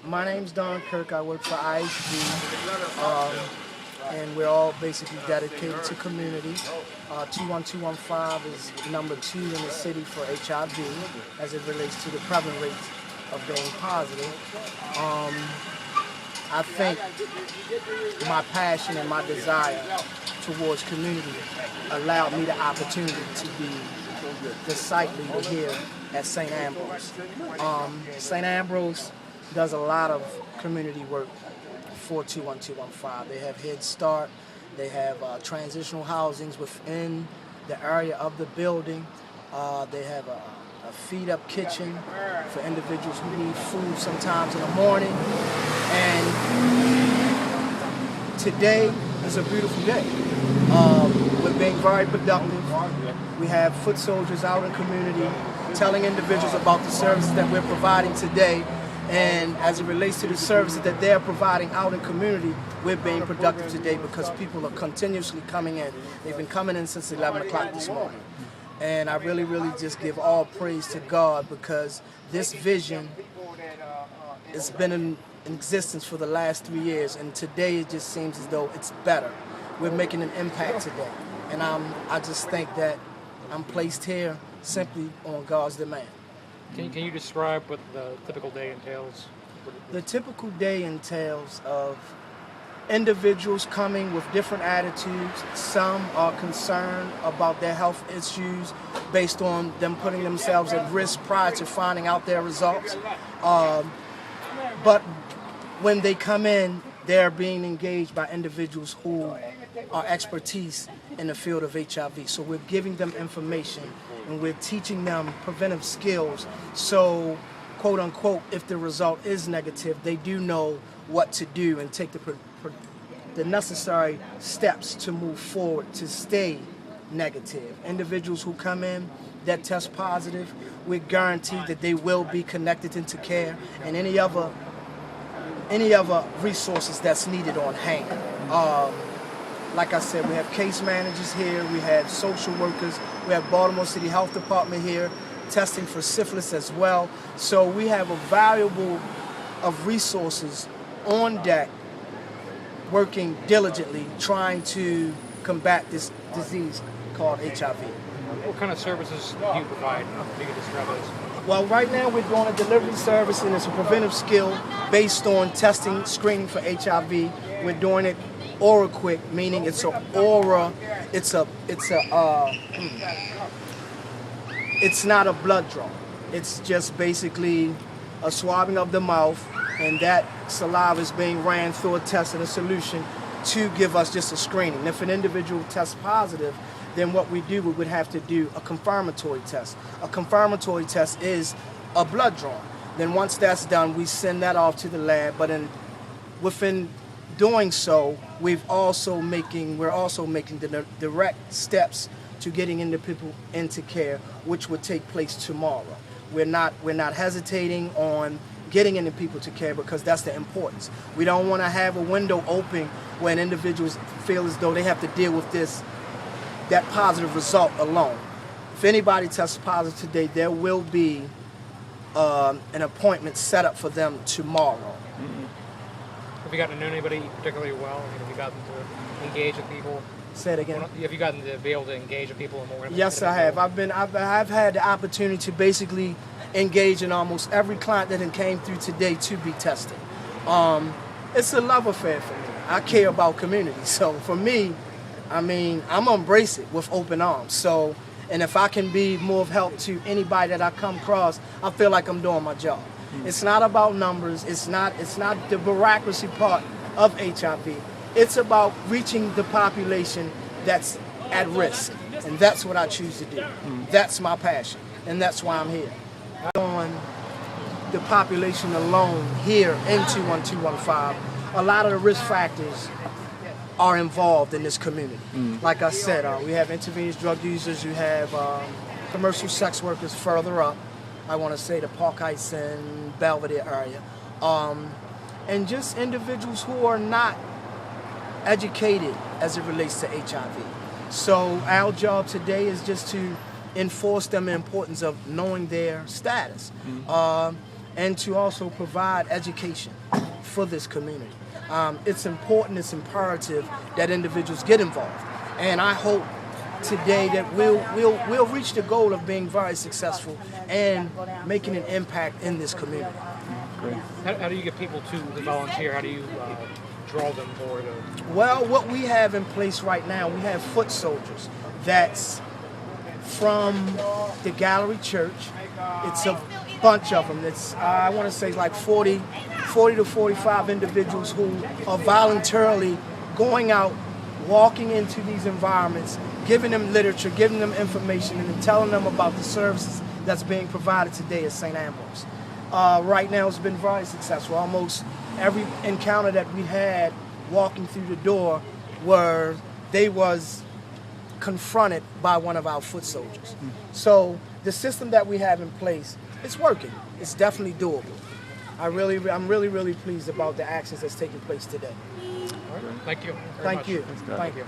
My name's Don Kirk. I work for IHG, and we're all basically dedicated to community. 21215 is number 2 in the city for HIV as it relates to the prevalent rates of being positive. I think my passion and my desire towards community allowed me the opportunity to be the site leader here at St. Ambrose. St. Ambrose does a lot of community work for 21215. They have Head Start, they have transitional housings within the area of the building. They have a feed-up kitchen for individuals who need food sometimes in the morning. And today is a beautiful day. We're being very productive. We have foot soldiers out in community telling individuals about the services that we're providing today. And as it relates to the services that they're providing out in community, we're being productive today because people are continuously coming in. They've been coming in since 11 o'clock this morning. And I really just give all praise to God because this vision has been in existence for the last 3 years, and today it just seems as though it's better. We're making an impact today, and I just think that I'm placed here simply on God's demand. Can you describe what the typical day entails? The typical day entails of individuals coming with different attitudes. Some are concerned about their health issues based on them putting themselves at risk prior to finding out their results. But when they come in, they're being engaged by individuals who are expertise in the field of HIV. So we're giving them information and we're teaching them preventive skills. So, quote unquote, if the result is negative, they do know what to do and take the necessary steps to move forward to stay negative. Individuals who come in that test positive, we're guaranteed that they will be connected into care and any other resources that's needed on hand. Like I said, we have case managers here, we have social workers, we have Baltimore City Health Department here testing for syphilis as well. So we have a valuable of resources on deck working diligently trying to combat this disease called HIV. What kind of services do you provide? If you could describe those. Well, right now we're doing a delivery service and it's a preventive skill based on testing, screening for HIV. We're doing it oral quick, meaning it's not a blood draw. It's just basically a swabbing of the mouth, and that saliva is being ran through a test and a solution to give us just a screening. And if an individual tests positive, then what we would have to do a confirmatory test. A confirmatory test is a blood draw. Then once that's done, we send that off to the lab. But within doing so, we're also making the direct steps to getting people into care, which would take place tomorrow. We're not hesitating on getting into people to care because that's the importance. We don't want to have a window open when individuals feel as though they have to deal with that positive result alone. If anybody tests positive today, there will be an appointment set up for them tomorrow. Mm-hmm. Have you gotten to know anybody particularly well? Have you gotten to engage with people? Say it again. Have you gotten to be able to engage with people in more? Yes, I have. I've had the opportunity to basically engage in almost every client that came through today to be tested. It's a love affair for me. I care about community. So for me, I'm gonna embrace it with open arms. So, and if I can be more of help to anybody that I come across, I feel like I'm doing my job. Mm-hmm. It's not about numbers. It's not the bureaucracy part of HIV. It's about reaching the population that's at risk, and that's what I choose to do. Mm-hmm. That's my passion, and that's why I'm here. On the population alone here in 21215, a lot of the risk factors are involved in this community. Like I said, we have intravenous drug users, you have commercial sex workers further up, I want to say the Park Heights and Belvedere area, and just individuals who are not educated as it relates to HIV. So our job today is just to enforce them the importance of knowing their status. and to also provide education for this community. It's important, it's imperative that individuals get involved. And I hope today that we'll reach the goal of being very successful and making an impact in this community. Great. How do you get people to volunteer? How do you draw them for the... Well, what we have in place right now, we have foot soldiers. That's from the Gallery Church. It's a bunch of them. It's, I want to say, like 40 to 45 individuals who are voluntarily going out, walking into these environments, giving them literature, giving them information, and then telling them about the services that's being provided today at St. Ambrose. Right now, it's been very successful. Almost every encounter that we had walking through the door where they was confronted by one of our foot soldiers. So the system that we have in place, it's working. It's definitely doable. I'm really pleased about the actions that's taking place today. All right. Thank you. Thank you. Thanks, Doug. Thank you.